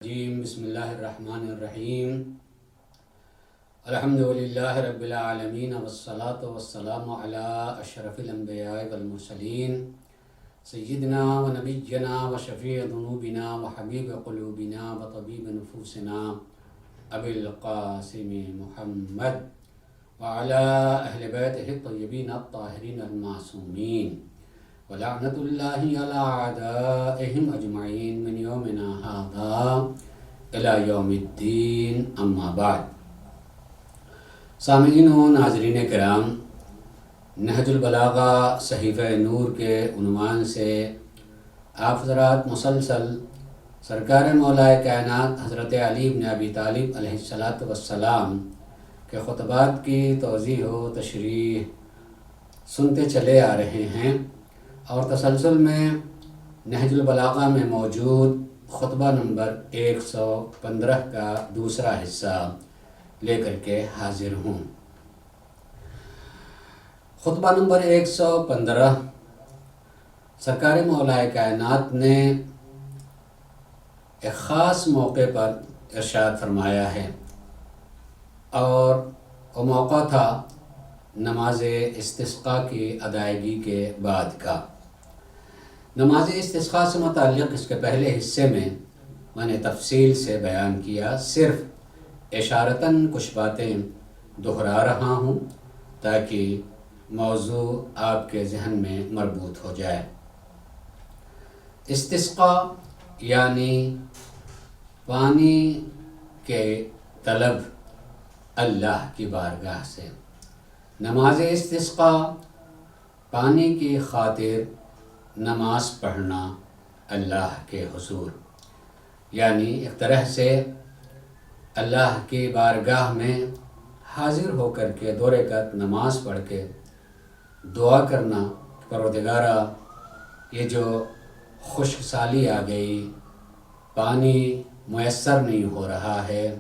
بسم اللہ الرحمن الرحیم الحمدللہ رب العالمین والصلاة والسلام علی اشرف الانبیاء والمرسلین سیدنا و نبینا و شفیع ذنوبنا و حبیب قلوبنا و طبیب نفوسنا ابی القاسم محمد وعلی اہل بیتہ الطیبین الطاہرین المعصومین ولعنت اللہ علی اعدائہم اجمعین من یومنا ھذا الی یوم الدین اما بعد۔ سامعین و ناظرین کرام، نہج البلاغہ صحیفہ نور کے عنوان سے آپ حضرات مسلسل سرکار مولا کائنات حضرت علی بن ابی طالب علیہ السلام کے خطبات کی توضیح و تشریح سنتے چلے آ رہے ہیں، اور تسلسل میں نہج البلاغہ میں موجود خطبہ نمبر 115 کا دوسرا حصہ لے کر کے حاضر ہوں۔ خطبہ نمبر 115 سرکار مولا کائنات نے ایک خاص موقع پر ارشاد فرمایا ہے، اور وہ موقع تھا نماز استسقاء کی ادائیگی کے بعد کا۔ نماز استسقاء سے متعلق اس کے پہلے حصے میں نے تفصیل سے بیان کیا، صرف اشارتاً کچھ باتیں دہرا رہا ہوں تاکہ موضوع آپ کے ذہن میں مربوط ہو جائے۔ استسقاء یعنی پانی کے طلب اللہ کی بارگاہ سے، نماز استسقاء پانی کی خاطر نماز پڑھنا اللہ کے حضور، یعنی ایک طرح سے اللہ کی بارگاہ میں حاضر ہو کر کے 2 رکعت نماز پڑھ کے دعا کرنا، پروردگارا یہ جو خشک سالی آ گئی، پانی میسر نہیں ہو رہا ہے،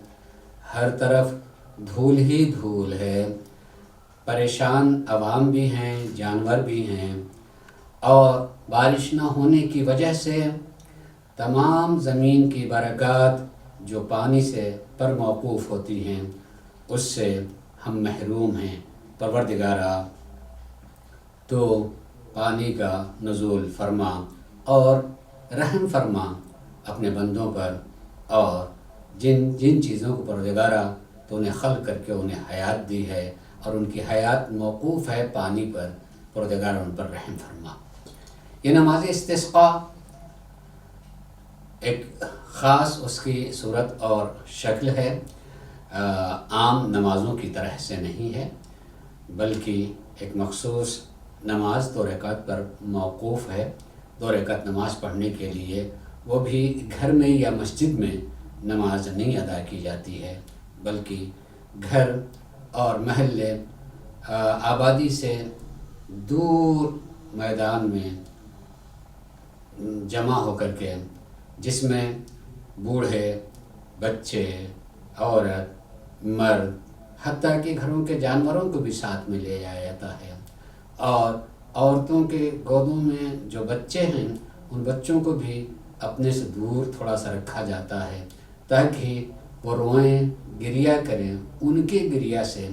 ہر طرف دھول ہی دھول ہے، پریشان عوام بھی ہیں، جانور بھی ہیں، اور بارش نہ ہونے کی وجہ سے تمام زمین کی برکات جو پانی سے پر موقوف ہوتی ہیں اس سے ہم محروم ہیں۔ پروردگارا تو پانی کا نزول فرما اور رحم فرما اپنے بندوں پر، اور جن چیزوں کو پروردگارا تو نے خلق کر کے انہیں حیات دی ہے اور ان کی حیات موقوف ہے پانی پر، پروردگارا ان پر رحم فرما۔ یہ نماز استسقاء ایک خاص اس کی صورت اور شکل ہے، عام نمازوں کی طرح سے نہیں ہے، بلکہ ایک مخصوص نماز 2 رکعت پر موقوف ہے۔ 2 رکعت نماز پڑھنے کے لیے وہ بھی گھر میں یا مسجد میں نماز نہیں ادا کی جاتی ہے، بلکہ گھر اور محلے آبادی سے دور میدان میں جمع ہو کر کے، جس میں بوڑھے، بچے، عورت، مرد، حتیٰ کہ گھروں کے جانوروں کو بھی ساتھ میں لے جایا جاتا ہے، اور عورتوں کے گودوں میں جو بچے ہیں ان بچوں کو بھی اپنے سے دور تھوڑا سا رکھا جاتا ہے تاکہ وہ روئیں، گریہ کریں، ان کے گریہ سے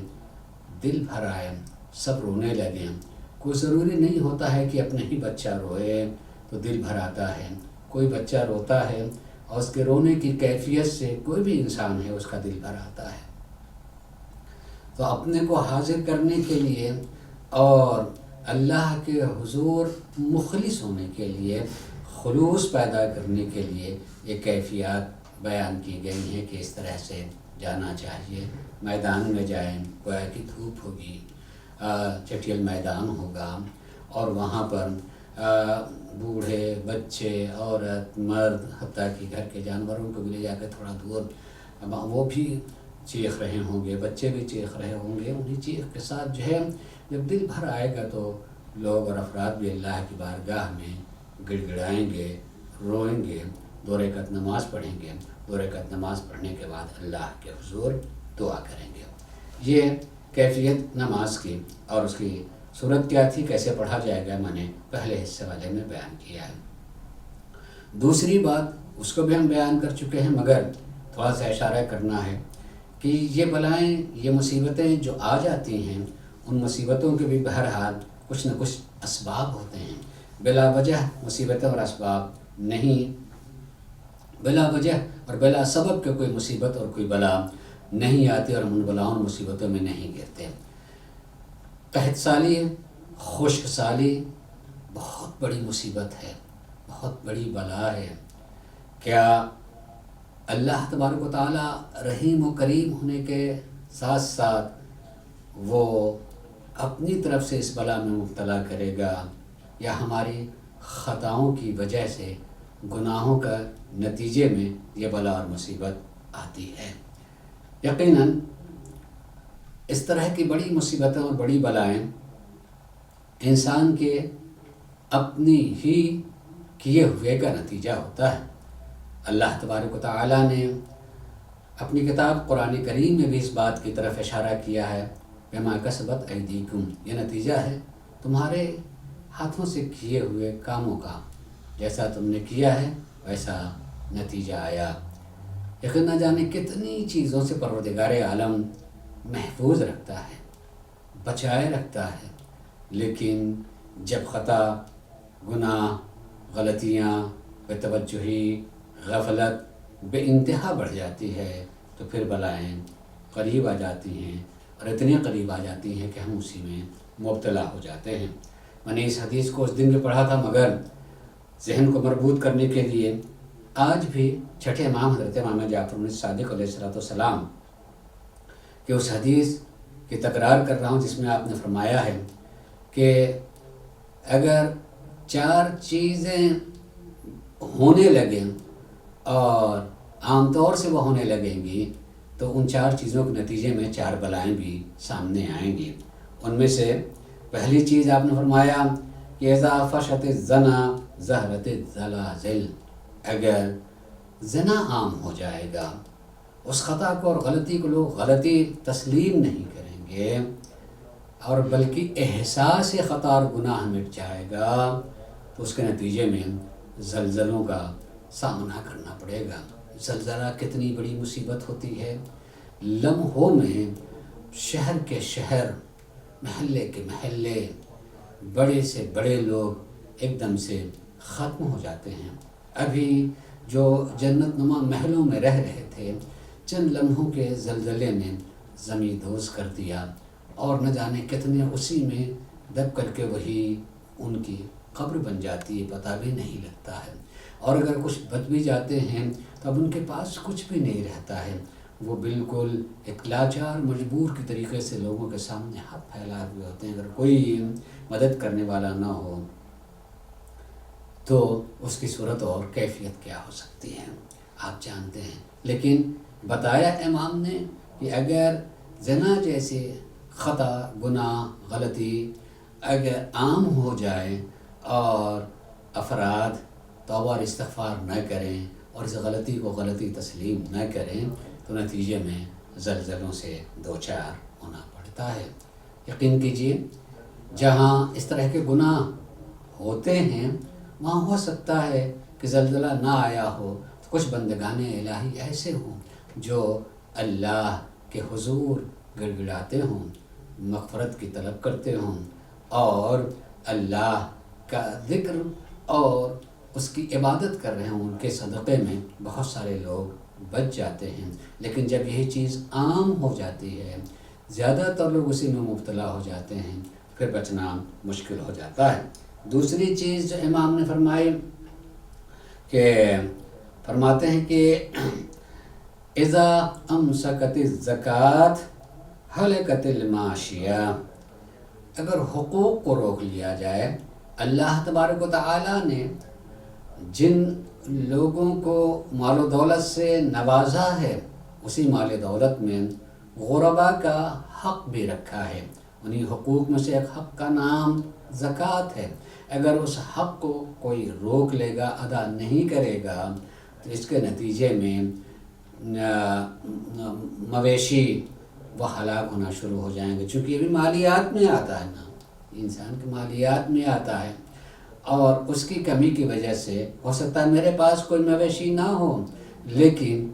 دل بھر آئے، سب رونے لگیں۔ کوئی ضروری نہیں ہوتا ہے کہ اپنے ہی بچہ روئے تو دل بھر آتا ہے، کوئی بچہ روتا ہے اور اس کے رونے کی کیفیت سے کوئی بھی انسان ہے اس کا دل بھر آتا ہے۔ تو اپنے کو حاضر کرنے کے لیے اور اللہ کے حضور مخلص ہونے کے لیے، خلوص پیدا کرنے کے لیے یہ کیفیات بیان کی گئی ہیں کہ اس طرح سے جانا چاہیے۔ میدان میں جائیں، گویا کہ دھوپ ہوگی، چٹیل میدان ہوگا، اور وہاں پر بوڑھے، بچے، عورت، مرد، حتیٰ کہ گھر کے جانوروں کو بھی لے جا کے تھوڑا دور، وہ بھی چیخ رہے ہوں گے، بچے بھی چیخ رہے ہوں گے، انہیں چیخ کے ساتھ جو ہے جب دل بھر آئے گا تو لوگ اور افراد بھی اللہ کی بارگاہ میں گڑ گڑائیں گے، روئیں گے، 2 رکعت نماز پڑھیں گے، 2 رکعت نماز پڑھنے کے بعد اللہ کے حضور دعا کریں گے۔ یہ کیفیت نماز کی، اور اس کی صورت کیا تھی، کیسے پڑھا جائے گا، میں نے پہلے حصے والے میں بیان کیا ہے۔ دوسری بات اس کو بھی ہم بیان کر چکے ہیں، مگر تھوڑا سا اشارہ کرنا ہے کہ یہ بلائیں، یہ مصیبتیں جو آ جاتی ہیں، ان مصیبتوں کے بھی بہرحال کچھ نہ کچھ اسباب ہوتے ہیں۔ بلا وجہ مصیبتیں اور اسباب نہیں، بلا وجہ اور بلا سبب کے کوئی مصیبت اور کوئی بلا نہیں آتی، اور ہم ان بلاؤں مصیبتوں میں نہیں گرتے۔ قحط سالی، خشک سالی بہت بڑی مصیبت ہے، بہت بڑی بلا ہے۔ کیا اللہ تبارک و تعالیٰ رحیم و کریم ہونے کے ساتھ ساتھ وہ اپنی طرف سے اس بلا میں مبتلا کرے گا، یا ہماری خطاؤں کی وجہ سے، گناہوں کا نتیجے میں یہ بلا اور مصیبت آتی ہے؟ یقیناً اس طرح کی بڑی مصیبتیں اور بڑی بلائیں انسان کے اپنی ہی کیے ہوئے کا نتیجہ ہوتا ہے۔ اللہ تبارک و تعالیٰ نے اپنی کتاب قرآن کریم میں بھی اس بات کی طرف اشارہ کیا ہے، بما کسبت ایدیکم، یہ نتیجہ ہے تمہارے ہاتھوں سے کیے ہوئے کاموں کا، جیسا تم نے کیا ہے ویسا نتیجہ آیا۔ یقین نہ جانے کتنی چیزوں سے پروردگار عالم محفوظ رکھتا ہے، بچائے رکھتا ہے، لیکن جب خطا، گناہ، غلطیاں، بے توجہی، غفلت بے انتہا بڑھ جاتی ہے تو پھر بلائیں قریب آ جاتی ہیں، اور اتنی قریب آ جاتی ہیں کہ ہم اسی میں مبتلا ہو جاتے ہیں۔ میں نے اس حدیث کو اس دن بھی پڑھا تھا، مگر ذہن کو مربوط کرنے کے لیے آج بھی چھٹے امام حضرت امام جعفر صادق علیہ السلام کہ اس حدیث کی تکرار کر رہا ہوں جس میں آپ نے فرمایا ہے کہ اگر 4 چیزیں ہونے لگیں اور عام طور سے وہ ہونے لگیں گی تو ان 4 چیزوں کے نتیجے میں 4 بلائیں بھی سامنے آئیں گی۔ ان میں سے پہلی چیز آپ نے فرمایا کہ اذا فشت الزنا ظہرت الزلازل، اگر زنا عام ہو جائے گا، اس خطا کو اور غلطی کو لوگ غلطی تسلیم نہیں کریں گے، اور بلکہ احساس خطا اور گناہ مٹ جائے گا، تو اس کے نتیجے میں زلزلوں کا سامنا کرنا پڑے گا۔ زلزلہ کتنی بڑی مصیبت ہوتی ہے، لمحوں میں شہر کے شہر، محلے کے محلے، بڑے سے بڑے لوگ ایک دم سے ختم ہو جاتے ہیں۔ ابھی جو جنت نما محلوں میں رہ رہے تھے، چند لمحوں کے زلزلے نے زمین دوز کر دیا، اور نہ جانے کتنے اسی میں دب کر کے وہی ان کی قبر بن جاتی ہے، پتہ بھی نہیں لگتا ہے۔ اور اگر کچھ بچ بھی جاتے ہیں تو اب ان کے پاس کچھ بھی نہیں رہتا ہے، وہ بالکل ایک لاچار مجبور کی طریقے سے لوگوں کے سامنے ہاتھ پھیلائے ہوئے ہوتے ہیں۔ اگر کوئی مدد کرنے والا نہ ہو تو اس کی صورت اور کیفیت کیا ہو سکتی ہے، آپ جانتے ہیں۔ لیکن بتایا امام نے کہ اگر زنا جیسے خطا، گناہ، غلطی اگر عام ہو جائے اور افراد توبہ اور استغفار نہ کریں اور اس غلطی کو غلطی تسلیم نہ کریں تو نتیجے میں زلزلوں سے دوچار ہونا پڑتا ہے۔ یقین کیجیے جہاں اس طرح کے گناہ ہوتے ہیں وہاں ہو سکتا ہے کہ زلزلہ نہ آیا ہو تو کچھ بندگان الہی ایسے ہوں جو اللہ کے حضور گڑ گڑاتے ہوں، مغفرت کی طلب کرتے ہوں، اور اللہ کا ذکر اور اس کی عبادت کر رہے ہوں، ان کے صدقے میں بہت سارے لوگ بچ جاتے ہیں۔ لیکن جب یہی چیز عام ہو جاتی ہے، زیادہ تر لوگ اسی میں مبتلا ہو جاتے ہیں، پھر بچنا مشکل ہو جاتا ہے۔ دوسری چیز جو امام نے فرمائی کہ فرماتے ہیں کہ اذا امسکت الزکوٰۃ ہلکت الماشیہ، اگر حقوق کو روک لیا جائے، اللہ تبارک و تعالیٰ نے جن لوگوں کو مال و دولت سے نوازا ہے اسی مال و دولت میں غربا کا حق بھی رکھا ہے۔ انہی حقوق میں سے ایک حق کا نام زکوٰۃ ہے۔ اگر اس حق کو کوئی روک لے گا، ادا نہیں کرے گا، تو اس کے نتیجے میں مویشی وہ ہلاک ہونا شروع ہو جائیں گے، چونکہ یہ بھی مالیات میں آتا ہے نا، انسان کے مالیات میں آتا ہے۔ اور اس کی کمی کی وجہ سے ہو سکتا ہے میرے پاس کوئی مویشی نہ ہو، لیکن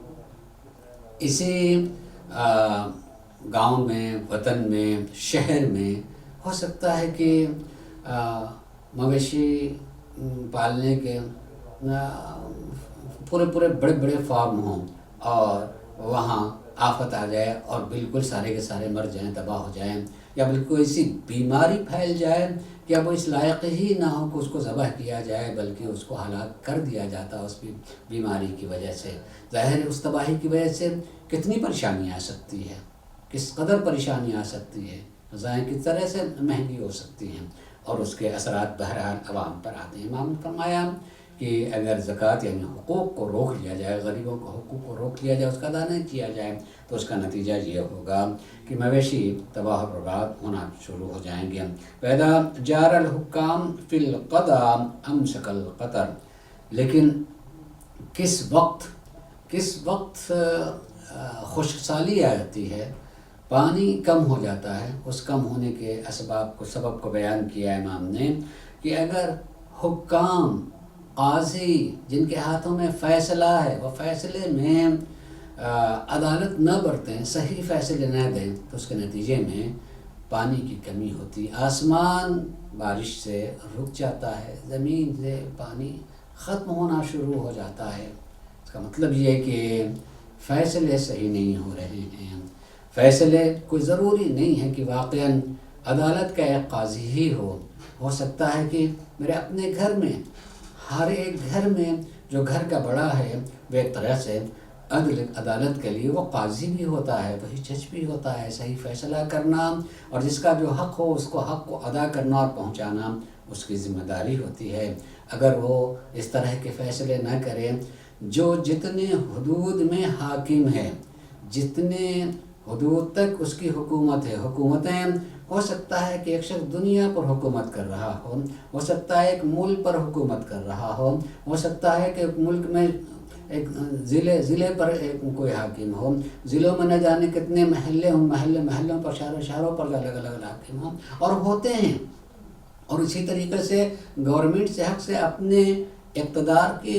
اسی گاؤں میں، وطن میں، شہر میں ہو سکتا ہے کہ مویشی پالنے کے پورے بڑے فارم ہوں اور وہاں آفت آ جائے اور بالکل سارے کے سارے مر جائیں، تباہ ہو جائیں، یا بالکل ایسی بیماری پھیل جائے کہ اب اس لائق ہی نہ ہو کہ اس کو ذبح کیا جائے، بلکہ اس کو ہلاک کر دیا جاتا اس بیماری کی وجہ سے۔ ظاہر ہے اس تباہی کی وجہ سے کتنی پریشانی آ سکتی ہے، کس قدر پریشانی آ سکتی ہے، ظاہر کس طرح سے مہنگی ہو سکتی ہیں، اور اس کے اثرات بہرحال عوام پر آتے ہیں۔ امام نے فرمایا کہ اگر زکوٰۃ یعنی حقوق کو روک لیا جائے، غریبوں کو حقوق کو روک لیا جائے، اس کا ادا نہیں کیا جائے، تو اس کا نتیجہ یہ ہوگا کہ مویشی تباہ و برباد ہونا شروع ہو جائیں گے۔ وَإِذَا جَارَ الْحُكَّامُ فِي الْقَضَاءِ أَمْسَكَ الْقَطَرَ، لیکن کس وقت خشک سالی آتی ہے، پانی کم ہو جاتا ہے، اس کم ہونے کے سبب کو بیان کیا امام نے کہ اگر حکام، قاضی جن کے ہاتھوں میں فیصلہ ہے، وہ فیصلے میں عدالت نہ برتیں، صحیح فیصلے نہ دیں، تو اس کے نتیجے میں پانی کی کمی ہوتی، آسمان بارش سے رک جاتا ہے، زمین سے پانی ختم ہونا شروع ہو جاتا ہے۔ اس کا مطلب یہ کہ فیصلے صحیح نہیں ہو رہے ہیں۔ فیصلے کوئی ضروری نہیں ہے کہ واقعاً عدالت کا ایک قاضی ہی ہو سکتا ہے کہ میرے اپنے گھر میں، ہر ایک گھر میں جو گھر کا بڑا ہے وہ ایک طرح سے عدالت کے لیے وہ قاضی بھی ہوتا ہے، وہی جج بھی ہوتا ہے، صحیح فیصلہ کرنا اور جس کا جو حق ہو اس کو حق کو ادا کرنا اور پہنچانا اس کی ذمہ داری ہوتی ہے۔ اگر وہ اس طرح کے فیصلے نہ کرے، جو جتنے حدود میں حاکم ہے، جتنے حدود تک اس کی حکومت ہے، حکومتیں ہو سکتا ہے کہ ایک شخص دنیا پر حکومت کر رہا ہو سکتا ہے ایک ملک پر حکومت کر رہا ہو سکتا ہے کہ ایک ملک میں ایک ضلع پر کوئی حاکم ہو، ضلعوں میں نہ جانے کتنے محلے ہوں، محلوں پر، شہروں پر الگ الگ حاکم ہوں اور ہوتے ہیں۔ اور اسی طریقے سے گورنمنٹ سے حق سے اپنے اقتدار کی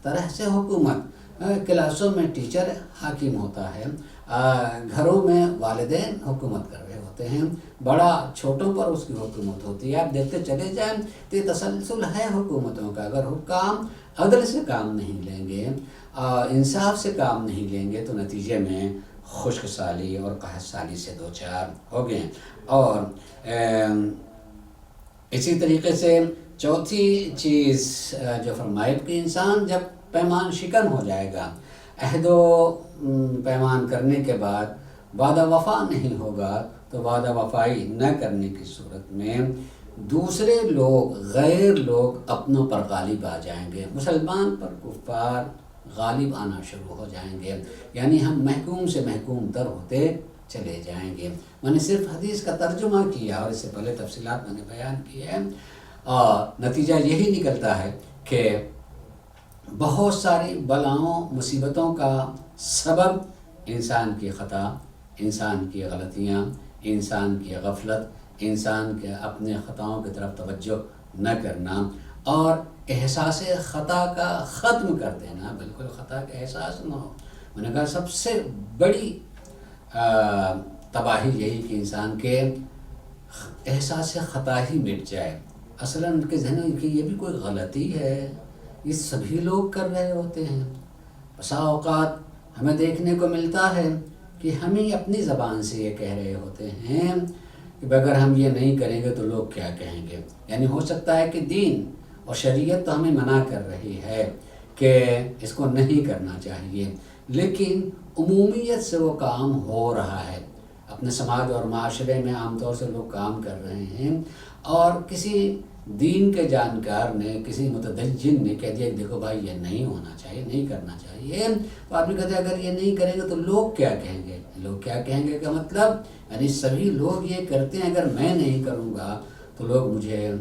طرح سے حکومت، کلاسوں میں ٹیچر حاکم ہوتا ہے، گھروں میں والدین حکومت کر رہے ہوتے ہیں، بڑا چھوٹوں پر اس کی حکومت ہوتی ہے۔ آپ دیکھتے چلے جائیں تو یہ تسلسل ہے حکومتوں کا۔ اگر حکام عدل سے کام نہیں لیں گے، انصاف سے کام نہیں لیں گے، تو نتیجے میں خشک سالی اور قحط سالی سے دوچار ہو گئے۔ اور اسی طریقے سے چوتھی چیز جو فرمائی کہ انسان جب پیمان شکن ہو جائے گا، عہد و پیمان کرنے کے بعد وعدہ وفا نہیں ہوگا، تو وعدہ وفائی نہ کرنے کی صورت میں دوسرے لوگ، غیر لوگ اپنوں پر غالب آ جائیں گے، مسلمان پر کفار غالب آنا شروع ہو جائیں گے، یعنی ہم محکوم سے محکوم تر ہوتے چلے جائیں گے۔ میں نے صرف حدیث کا ترجمہ کیا اور اس سے پہلے تفصیلات میں نے بیان کی ہے، اور نتیجہ یہی نکلتا ہے کہ بہت ساری بلاؤں، مصیبتوں کا سبب انسان کی خطا، انسان کی غلطیاں، انسان کی غفلت، انسان کے اپنے خطاؤں کی طرف توجہ نہ کرنا اور احساس خطا کا ختم کر دینا، بالکل خطا کا احساس نہ ہو۔ میں نے کہا سب سے بڑی تباہی یہی کہ انسان کے احساس خطا ہی مٹ جائے، اصلاً ان کے ذہن میں کہ یہ بھی کوئی غلطی ہے، یہ سبھی لوگ کر رہے ہوتے ہیں۔ بسا اوقات ہمیں دیکھنے کو ملتا ہے کہ ہم ہی اپنی زبان سے یہ کہہ رہے ہوتے ہیں کہ اگر ہم یہ نہیں کریں گے تو لوگ کیا کہیں گے۔ یعنی ہو سکتا ہے کہ دین اور شریعت تو ہمیں منع کر رہی ہے کہ اس کو نہیں کرنا چاہیے، لیکن عمومیت سے وہ کام ہو رہا ہے، اپنے سماج اور معاشرے میں عام طور سے لوگ کام کر رہے ہیں، اور کسی دین کے جانکار نے، کسی متدین نے کہہ دیا کہ دیکھو بھائی یہ نہیں ہونا چاہیے، نہیں کرنا چاہیے، تو آدمی کہتے ہیں اگر یہ نہیں کریں گے تو لوگ کیا کہیں گے۔ لوگ کیا کہیں گے کا مطلب یعنی سبھی لوگ یہ کرتے ہیں، اگر میں نہیں کروں گا تو لوگ مجھے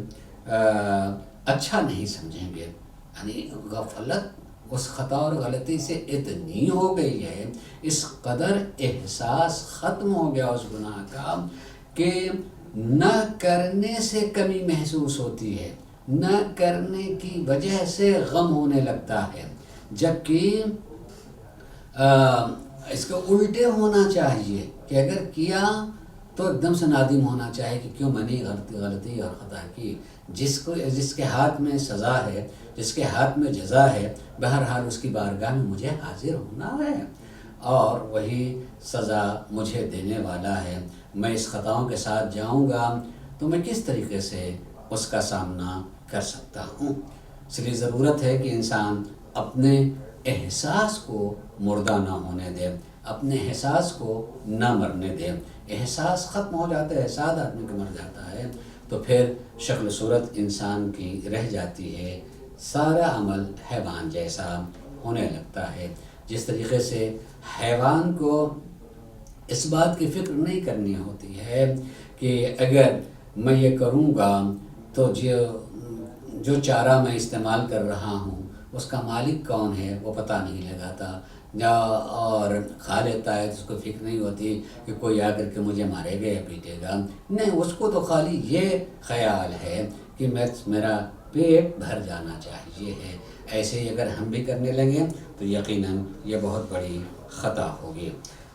اچھا نہیں سمجھیں گے۔ یعنی غفلت اس خطا اور غلطی سے اتنی ہو گئی ہے، اس قدر احساس ختم ہو گیا اس گناہ کا کہ نہ کرنے سے کمی محسوس ہوتی ہے، نہ کرنے کی وجہ سے غم ہونے لگتا ہے، جبکہ اس کا الٹے ہونا چاہیے کہ اگر کیا تو ایک دم سے نادم ہونا چاہیے کہ کیوں میں نے غلطی اور خطا کی۔ جس کے ہاتھ میں سزا ہے، جس کے ہاتھ میں جزا ہے، بہرحال اس کی بارگاہ میں مجھے حاضر ہونا ہے اور وہی سزا مجھے دینے والا ہے۔ میں اس خطاؤں کے ساتھ جاؤں گا تو میں کس طریقے سے اس کا سامنا کر سکتا ہوں۔ اس لیے ضرورت ہے کہ انسان اپنے احساس کو مردہ نہ ہونے دے، اپنے احساس کو نہ مرنے دے۔ احساس ختم ہو جاتا ہے، احساس آدمی کا مر جاتا ہے تو پھر شکل صورت انسان کی رہ جاتی ہے، سارا عمل حیوان جیسا ہونے لگتا ہے۔ جس طریقے سے حیوان کو اس بات کی فکر نہیں کرنی ہوتی ہے کہ اگر میں یہ کروں گا تو جو چارہ میں استعمال کر رہا ہوں اس کا مالک کون ہے وہ پتہ نہیں لگاتا، اور کھا لیتا ہے تو اس کو فکر نہیں ہوتی کہ کوئی آ کر کے مجھے مارے گا یا پیٹے گا، نہیں، اس کو تو خالی یہ خیال ہے کہ میرا پیٹ بھر جانا چاہیے ہے۔ ایسے ہی اگر ہم بھی کرنے لگیں تو یقیناً یہ بہت بڑی خطا ہوگی۔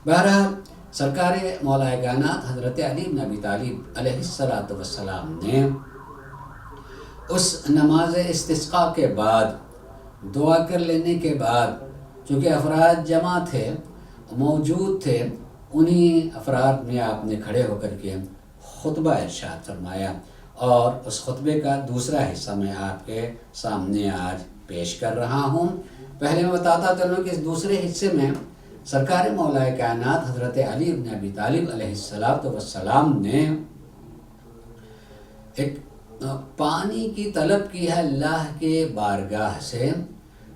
بہرحال سرکار مولا کائنات حضرت علی بن ابی طالب علیہ السلام نے اس نماز استسقاء کے بعد دعا کر لینے کے بعد، چونکہ افراد جمع تھے، موجود تھے، انہی افراد میں آپ نے کھڑے ہو کر کے خطبہ ارشاد فرمایا، اور اس خطبے کا دوسرا حصہ میں آپ کے سامنے آج پیش کر رہا ہوں۔ پہلے میں بتاتا چلوں کہ اس دوسرے حصے میں سرکار مولا کائنات حضرت علی بن ابی طالب علیہ السلام نے ایک پانی کی طلب کی ہے اللہ کے بارگاہ سے،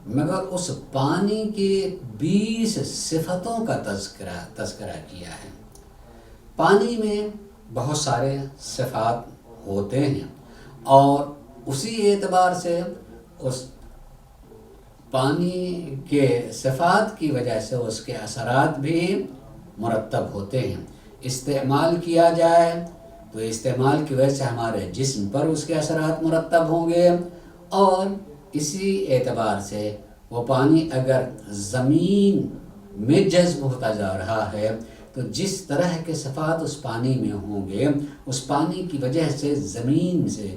مگر اس پانی کے 20 صفتوں کا تذکرہ کیا ہے۔ پانی میں بہت سارے صفات ہوتے ہیں اور اسی اعتبار سے اس پانی کے صفات کی وجہ سے اس کے اثرات بھی مرتب ہوتے ہیں۔ استعمال کیا جائے تو استعمال کی وجہ سے ہمارے جسم پر اس کے اثرات مرتب ہوں گے، اور اسی اعتبار سے وہ پانی اگر زمین میں جذب ہوتا جا رہا ہے تو جس طرح کے صفات اس پانی میں ہوں گے، اس پانی کی وجہ سے زمین سے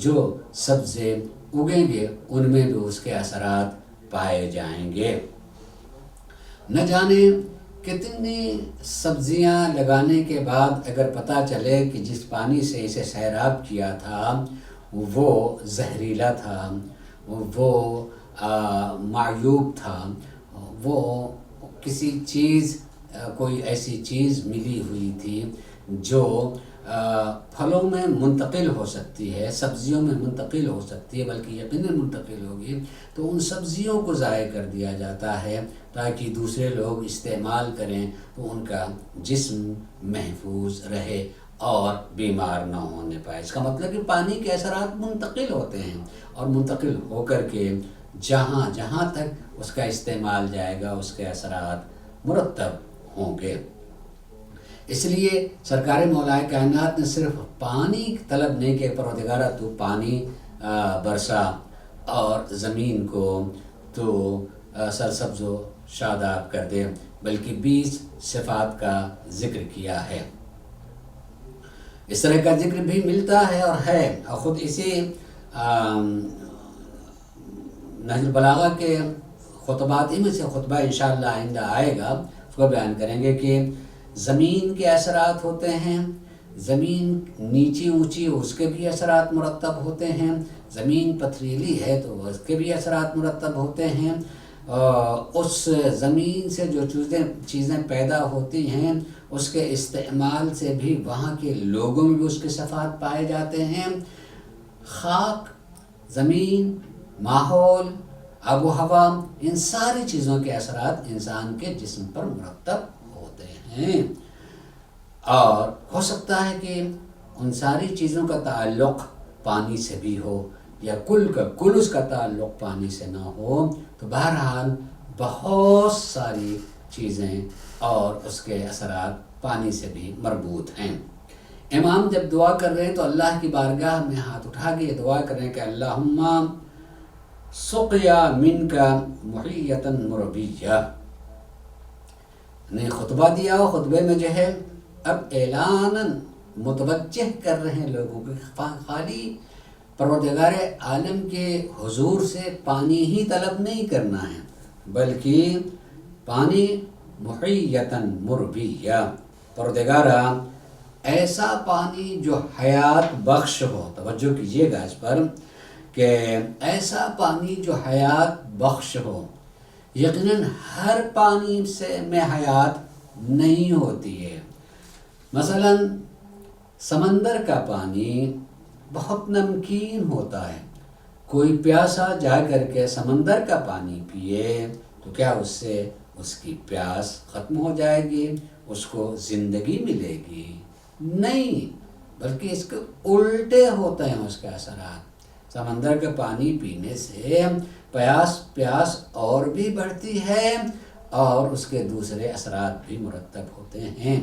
جو سبزے اگیں گے ان میں بھی اس کے اثرات پائے جائیں گے۔ نہ جانے کتنی سبزیاں لگانے کے بعد اگر پتہ چلے کہ جس پانی سے اسے سیراب کیا تھا وہ زہریلا تھا، وہ معیوب تھا، وہ کسی چیز کوئی ایسی چیز ملی ہوئی تھی جو پھلوں میں منتقل ہو سکتی ہے، سبزیوں میں منتقل ہو سکتی ہے، بلکہ یقیناً منتقل ہوگی، تو ان سبزیوں کو ضائع کر دیا جاتا ہے تاکہ دوسرے لوگ استعمال کریں تو ان کا جسم محفوظ رہے اور بیمار نہ ہونے پائے۔ اس کا مطلب کہ پانی کے اثرات منتقل ہوتے ہیں اور منتقل ہو کر کے جہاں تک اس کا استعمال جائے گا اس کے اثرات مرتب ہوں گے۔ اس لیے سرکار مولا کائنات نے صرف پانی طلب نہیں کہ پروردگارہ تو پانی برسا اور زمین کو تو سرسبز و شاداب کر دے، بلکہ 20 صفات کا ذکر کیا ہے۔ اس طرح کا ذکر بھی ملتا ہے اور خود اسی نہج البلاغہ کے خطبات میں سے خطبہ انشاءاللہ آئندہ آئے گا، اس کو بیان کریں گے کہ زمین کے اثرات ہوتے ہیں، زمین نیچی اونچی اس کے بھی اثرات مرتب ہوتے ہیں، زمین پتھریلی ہے تو اس کے بھی اثرات مرتب ہوتے ہیں، اس زمین سے جو چیزیں پیدا ہوتی ہیں اس کے استعمال سے بھی وہاں کے لوگوں میں بھی اس کے صفات پائے جاتے ہیں۔ خاک، زمین، ماحول، آب و ہوا، ان ساری چیزوں کے اثرات انسان کے جسم پر مرتب ہوتے ہیں، اور ہو سکتا ہے کہ ان ساری چیزوں کا تعلق پانی سے بھی ہو یا کل کا کل اس کا تعلق پانی سے نہ ہو، تو بہرحال بہت ساری چیزیں اور اس کے اثرات پانی سے بھی مربوط ہیں۔ امام جب دعا کر رہے ہیں تو اللہ کی بارگاہ میں ہاتھ اٹھا کے یہ دعا کر رہے ہیں کہ اللہم سقیا منک محیۃ مربیہ. نے خطبہ دیا اور خطبے میں جو ہے اب اعلاناً متوجہ کر رہے ہیں لوگوں کو، خالی پروردگار عالم کے حضور سے پانی ہی طلب نہیں کرنا ہے، بلکہ پانی محیۃ مربیہ، پروردگارا ایسا پانی جو حیات بخش ہو. توجہ کیجیے گا اس پر کہ ایسا پانی جو حیات بخش ہو. یقیناً ہر پانی سے میں حیات نہیں ہوتی ہے. مثلا سمندر کا پانی بہت نمکین ہوتا ہے، کوئی پیاسا جا کر کے سمندر کا پانی پیے تو کیا اس سے اس کی پیاس ختم ہو جائے گی، اس کو زندگی ملے گی؟ نہیں، بلکہ اس کے الٹے ہوتے ہیں اس کے اثرات. سمندر کا پانی پینے سے پیاس اور بھی بڑھتی ہے اور اس کے دوسرے اثرات بھی مرتب ہوتے ہیں.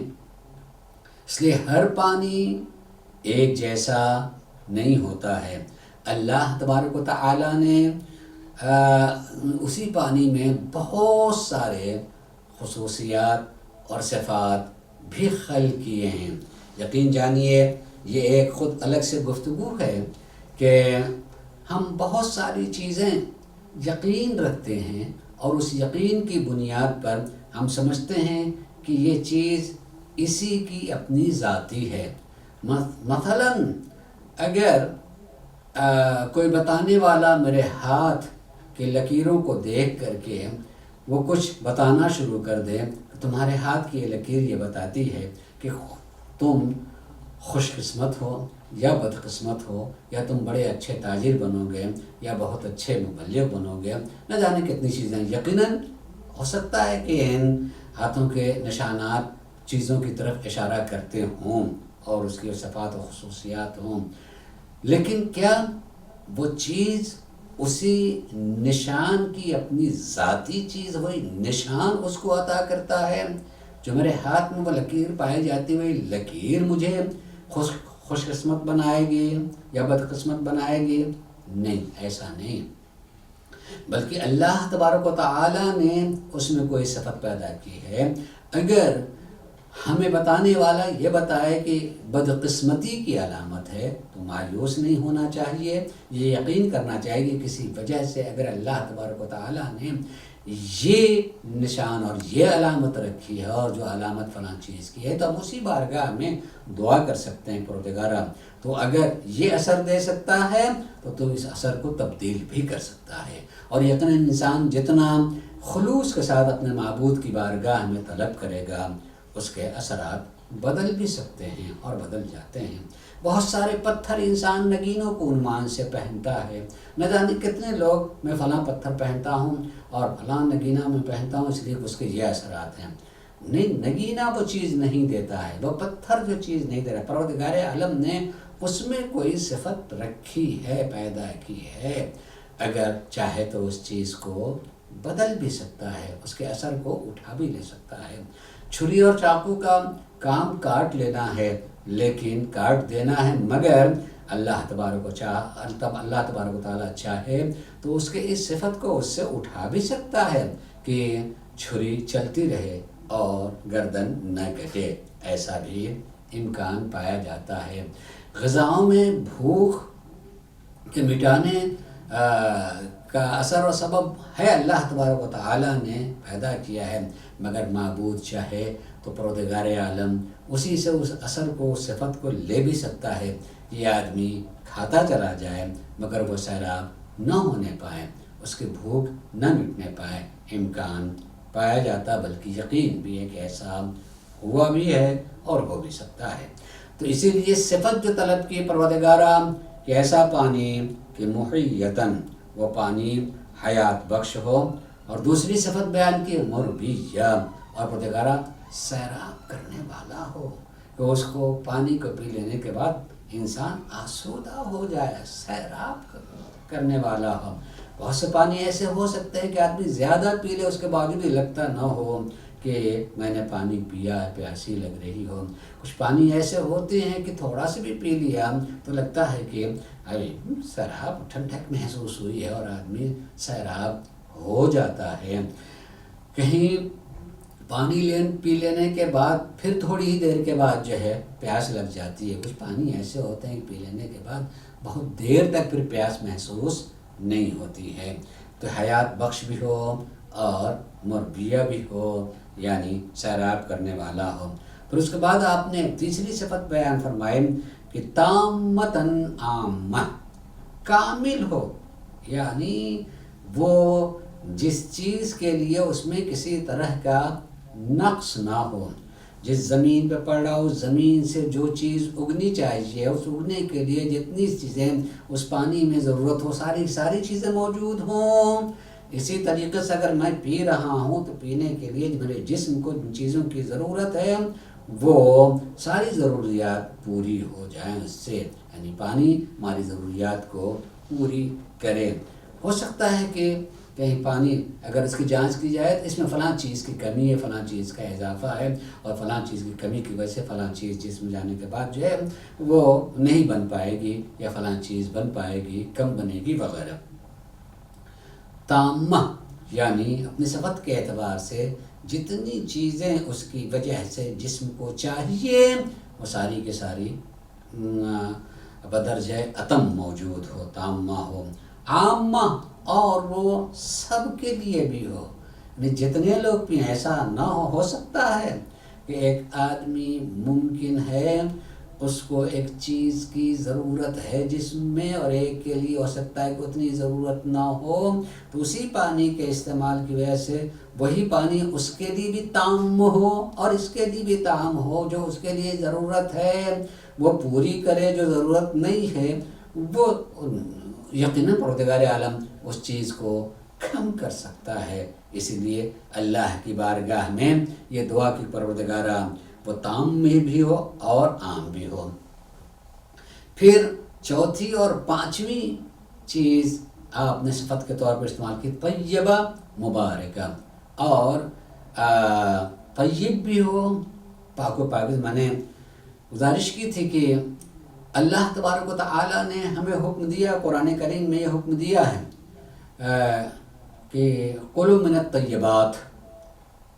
اس لیے ہر پانی ایک جیسا نہیں ہوتا ہے. اللہ تبارک و تعالی نے اسی پانی میں بہت سارے خصوصیات اور صفات بھی خلق کیے ہیں. یقین جانیے یہ ایک خود الگ سے گفتگو ہے کہ ہم بہت ساری چیزیں یقین رکھتے ہیں اور اس یقین کی بنیاد پر ہم سمجھتے ہیں کہ یہ چیز اسی کی اپنی ذاتی ہے. مثلا اگر کوئی بتانے والا میرے ہاتھ کے لکیروں کو دیکھ کر کے وہ کچھ بتانا شروع کر دے، تمہارے ہاتھ کی یہ لکیر یہ بتاتی ہے کہ تم خوش قسمت ہو یا بدقسمت ہو، یا تم بڑے اچھے تاجر بنو گے یا بہت اچھے مبلغ بنو گے، نہ جانے کتنی چیزیں. یقیناً ہو سکتا ہے کہ ان ہاتھوں کے نشانات چیزوں کی طرف اشارہ کرتے ہوں اور اس کی صفات و خصوصیات ہوں، لیکن کیا وہ چیز اسی نشان کی اپنی ذاتی چیز وہی نشان اس کو عطا کرتا ہے؟ جو میرے ہاتھ میں وہ لکیر پائی جاتی وہی لکیر مجھے خوش قسمت بنائے گی یا بدقسمت بنائے گی؟ نہیں، ایسا نہیں. بلکہ اللہ تبارک و تعالی نے اس میں کوئی صفت پیدا کی ہے. اگر ہمیں بتانے والا یہ بتائے کہ بدقسمتی کی علامت ہے تو مایوس نہیں ہونا چاہیے، یہ یقین کرنا چاہیے کہ کسی وجہ سے اگر اللہ تبارک و تعالی نے یہ نشان اور یہ علامت رکھی ہے اور جو علامت فلاں چیز کی ہے تو ہم اسی بارگاہ میں دعا کر سکتے ہیں پروردگارا تو اگر یہ اثر دے سکتا ہے تو اس اثر کو تبدیل بھی کر سکتا ہے. اور یقیناً انسان جتنا خلوص کے ساتھ اپنے معبود کی بارگاہ میں طلب کرے گا اس کے اثرات بدل بھی سکتے ہیں اور بدل جاتے ہیں. بہت سارے پتھر انسان نگینوں کو عنوان سے پہنتا ہے، نہ جانے کتنے لوگ میں فلاں پتھر پہنتا ہوں اور فلاں نگینہ میں پہنتا ہوں اس لیے اس کے یہ اثرات ہیں. نہیں، نگینہ وہ چیز نہیں دیتا ہے، وہ پتھر جو چیز نہیں دے رہا. پروردگار عالم نے اس میں کوئی صفت رکھی ہے، پیدا کی ہے، اگر چاہے تو اس چیز کو بدل بھی سکتا ہے، اس کے اثر کو اٹھا بھی لے سکتا ہے. چھری اور چاقو کا کام کاٹ لینا ہے لیکن کاٹ دینا ہے، مگر اللہ تبارک و تعالیٰ چاہے تو اس کے اس صفت کو اس سے اٹھا بھی سکتا ہے کہ چھری چلتی رہے اور گردن نہ کٹے. ایسا بھی امکان پایا جاتا ہے. غذاؤں میں بھوک کے مٹانے کا اثر و سبب ہے اللہ تبارک و تعالیٰ نے پیدا کیا ہے، مگر معبود چاہے تو پروردگار عالم اسی سے اس اثر کو، اس صفت کو لے بھی سکتا ہے. یہ آدمی کھاتا چلا جائے مگر وہ سیراب نہ ہونے پائے، اس کی بھوک نہ مٹنے پائے، امکان پایا جاتا، بلکہ یقین بھی ہے کہ ایسا ہوا بھی ہے اور ہو بھی سکتا ہے. تو اسی لیے صفت جو طلب کی پروردگارہ کہ ایسا پانی کہ محیطاً وہ پانی حیات بخش ہو، اور دوسری صفت بیان کی مربیہ، اور پروردگارہ سیراب کرنے والا ہو کہ اس کو پانی کو پی لینے کے بعد انسان آسودہ ہو جائے، سیراب کرنے والا ہو. بہت سے پانی ایسے ہو سکتے ہیں کہ آدمی زیادہ پی لے اس کے باوجود بھی لگتا نہ ہو کہ میں نے پانی پیا ہے، پیاسی لگ رہی ہو۔ کچھ پانی ایسے ہوتے ہیں کہ تھوڑا سے بھی پی لیا تو لگتا ہے کہ سیراب ٹھنڈک محسوس ہوئی ہے اور آدمی سیراب ہو جاتا ہے۔ کہیں پانی پی لینے کے بعد پھر تھوڑی ہی دیر کے بعد جو ہے پیاس لگ جاتی ہے۔ کچھ پانی ایسے ہوتے ہیں کہ پی لینے کے بعد بہت دیر تک پھر پیاس محسوس نہیں ہوتی ہے۔ تو حیات بخش بھی ہو اور مربیہ بھی ہو، یعنی سیراب کرنے والا ہو۔ پھر اس کے بعد آپ نے تیسری صفت بیان فرمائی کہ تامتاً عامہ، کامل ہو، یعنی وہ جس چیز کے لیے اس میں کسی طرح کا نقص نہ ہو۔ جس زمین پہ پڑ رہا اس زمین سے جو چیز اگنی چاہیے، اس اگنے کے لیے جتنی چیزیں اس پانی میں ضرورت ہو، ساری چیزیں موجود ہوں۔ اسی طریقے سے اگر میں پی رہا ہوں تو پینے کے لیے میرے جسم کو جن چیزوں کی ضرورت ہے وہ ساری ضروریات پوری ہو جائیں اس سے، یعنی پانی ہماری ضروریات کو پوری کرے۔ ہو سکتا ہے کہ کہیں پانی اگر اس کی جانچ کی جائے تو اس میں فلاں چیز کی کمی ہے، فلاں چیز کا اضافہ ہے، اور فلاں چیز کی کمی کی وجہ سے فلاں چیز جسم جانے کے بعد جو ہے وہ نہیں بن پائے گی، یا فلاں چیز بن پائے گی، کم بنے گی وغیرہ۔ تامہ یعنی اپنی صفت کے اعتبار سے جتنی چیزیں اس کی وجہ سے جسم کو چاہیے وہ ساری کے ساری بدرجہ اتم موجود ہو، تامہ ہو۔ عامہ، اور وہ سب کے لیے بھی ہو، یعنی جتنے لوگ بھی ایسا نہ ہو سکتا ہے کہ ایک آدمی ممکن ہے اس کو ایک چیز کی ضرورت ہے جسم میں اور ایک کے لیے ہو سکتا ہے کہ اتنی ضرورت نہ ہو، تو اسی پانی کے استعمال کی وجہ سے وہی پانی اس کے لیے بھی تام ہو اور اس کے لیے بھی تام ہو۔ جو اس کے لیے ضرورت ہے وہ پوری کرے، جو ضرورت نہیں ہے وہ یقیناً پروردگار عالم اس چیز کو کم کر سکتا ہے۔ اسی لیے اللہ کی بارگاہ میں یہ دعا کی پروردگارہ وہ تام میں بھی ہو اور عام بھی ہو۔ پھر چوتھی اور پانچویں چیز آپ نے صفت کے طور پر استعمال کی طیبہ مبارکہ، اور طیب بھی ہو، پاک و پاکیز۔ میں نے گزارش کی تھی کہ اللہ تبارک و تعالیٰ نے ہمیں حکم دیا، قرآن کریم میں یہ حکم دیا ہے کہ کلوا من الطیبات،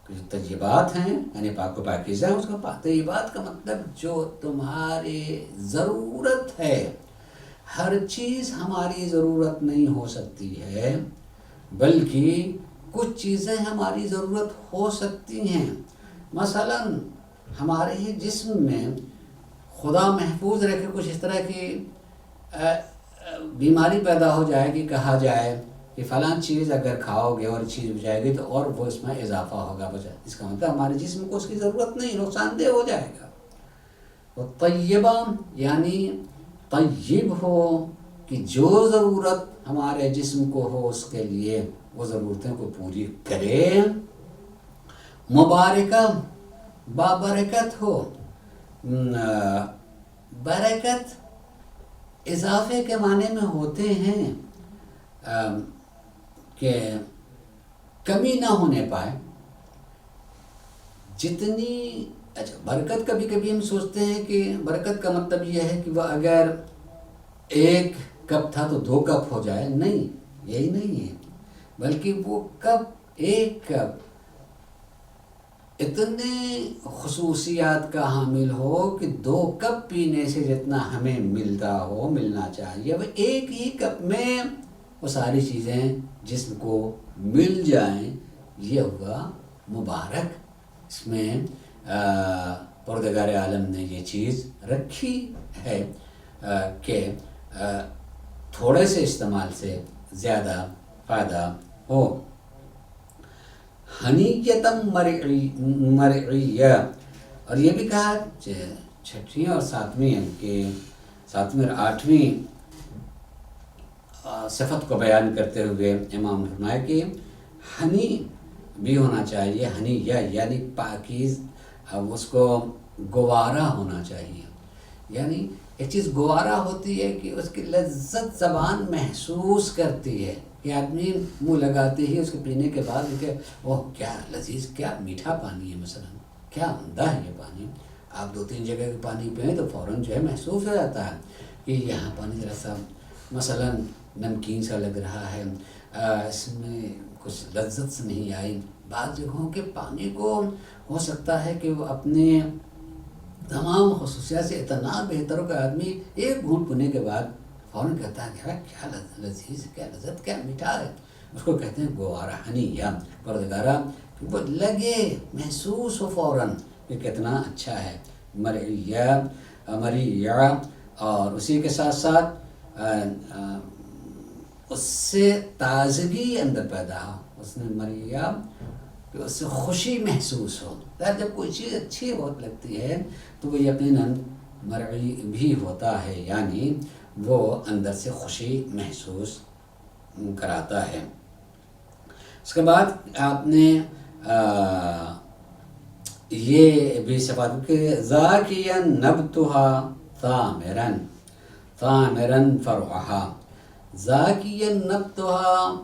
جو طیبات ہیں یعنی پاک و پاکیزہ ہیں، اس کا طیبات کا مطلب جو تمہاری ضرورت ہے۔ ہر چیز ہماری ضرورت نہیں ہو سکتی ہے، بلکہ کچھ چیزیں ہماری ضرورت ہو سکتی ہیں۔ مثلا ہمارے ہی جسم میں خدا محفوظ رکھے کچھ اس طرح کی بیماری پیدا ہو جائے گی، کہا جائے کہ فلاں چیز اگر کھاؤ گے اور چیز ہو جائے گی تو اور وہ اس میں اضافہ ہوگا، اس کا مطلب ہمارے جسم کو اس کی ضرورت نہیں، نقصان دہ ہو جائے گا۔ اور طیبہ یعنی طیب ہو کہ جو ضرورت ہمارے جسم کو ہو اس کے لیے وہ ضرورتیں کو پوری کرے۔ مبارکہ بابرکت ہو، برکت اضافے کے معنی میں ہوتے ہیں کہ کمی نہ ہونے پائے جتنی۔ اچھا، برکت کبھی کبھی ہم سوچتے ہیں کہ برکت کا مطلب یہ ہے کہ وہ اگر 1 کپ تھا تو 2 کپ ہو جائے، نہیں، یہی نہیں ہے، بلکہ وہ کپ 1 کپ اتنے خصوصیات کا حامل ہو کہ 2 کپ پینے سے جتنا ہمیں ملنا چاہیے وہ 1 ہی کپ میں وہ ساری چیزیں جسم کو مل جائیں۔ یہ ہوا مبارک، اس میں پروردگار عالم نے یہ چیز رکھی ہے کہ تھوڑے سے استعمال سے زیادہ فائدہ ہو۔ حنیتم مرعیہ، اور یہ بھی کہا چھٹویں اور ساتویں اور آٹھویں صفت کو بیان کرتے ہوئے امام نے فرمایا کہ ہنی بھی ہونا چاہیے، ہنیہ یعنی پاکیز، اس کو گوارا ہونا چاہیے، یعنی ایک چیز گوارا ہوتی ہے کہ اس کی لذت زبان محسوس کرتی ہے، کہ آدمی منہ لگاتے ہی اس کے پینے کے بعد کہ اوہ کیا لذیذ، کیا میٹھا پانی ہے، مثلا کیا عمدہ ہے یہ پانی. آپ 2-3 جگہ کے پانی پئیں تو فوراً جو ہے محسوس ہو جاتا ہے کہ یہاں پانی ذرا سا مثلا نمکین سا لگ رہا ہے، اس میں کچھ لذت سے نہیں آئی. بعض جگہوں کے پانی کو ہو سکتا ہے کہ وہ اپنے تمام خصوصیات سے اتنا بہتر ہو کہ آدمی ایک گھونٹ پینے کے بعد فوراً کہتا ہے کہ کیا لذیذ، کیا لذت، کیا میٹھا ہے. اس کو کہتے ہیں گوارا ہنی یا پروردگارہ، کہ وہ لگے، محسوس ہو فوراً کہ کتنا اچھا ہے. مریا اور اسی کے ساتھ ساتھ اس سے تازگی اندر پیدا ہو. اس نے مریا کہ اس سے خوشی محسوس ہو. جب کوئی چیز اچھی بہت لگتی ہے تو وہ یقیناً مرعی بھی ہوتا ہے، یعنی وہ اندر سے خوشی محسوس کراتا ہے. اس کے بعد آپ نے یہ بھی صفات کہ ذاکیا نبتها ثامرا فرعها، ذاکیا نبتها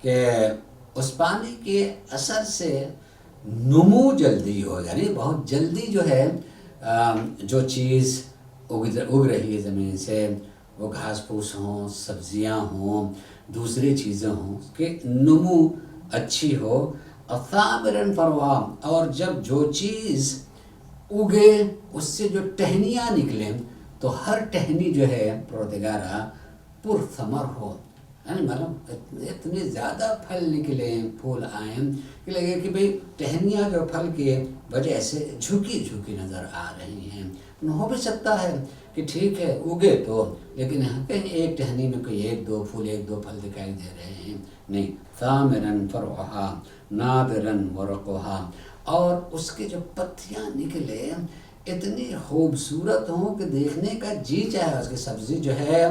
کہ اس پانی کے اثر سے نمو جلدی ہو، یعنی بہت جلدی جو ہے جو چیز اگ رہی ہے زمین سے، وہ گھاس پھوس ہوں، سبزیاں ہوں، دوسری چیزیں ہوں، کہ نمو اچھی ہو. ثامرا فرعها، اور جب جو چیز اگے اس سے جو ٹہنیاں نکلیں تو ہر ٹہنی جو ہے پروردگارہ پرثمر ہو، یعنی مطلب اتنے زیادہ پھل نکلیں، پھول آئیں کہ لگے کہ بھئی ٹہنیاں جو پھل کے وجہ سے جھکی جھکی نظر آ رہی ہیں. ہو بھی سکتا ہے کہ ٹھیک ہے اگے تو، لیکن کہیں ایک ٹہنی میں کوئی 1-2 پھول 1-2 پھل دکھائی دے رہے ہیں، نہیں. ثامرا فرعها ناضرا ورقها، اور اس کے جو پتیاں نکلے اتنی خوبصورت ہوں کہ دیکھنے کا جی چاہے. اس کی سبزی جو ہے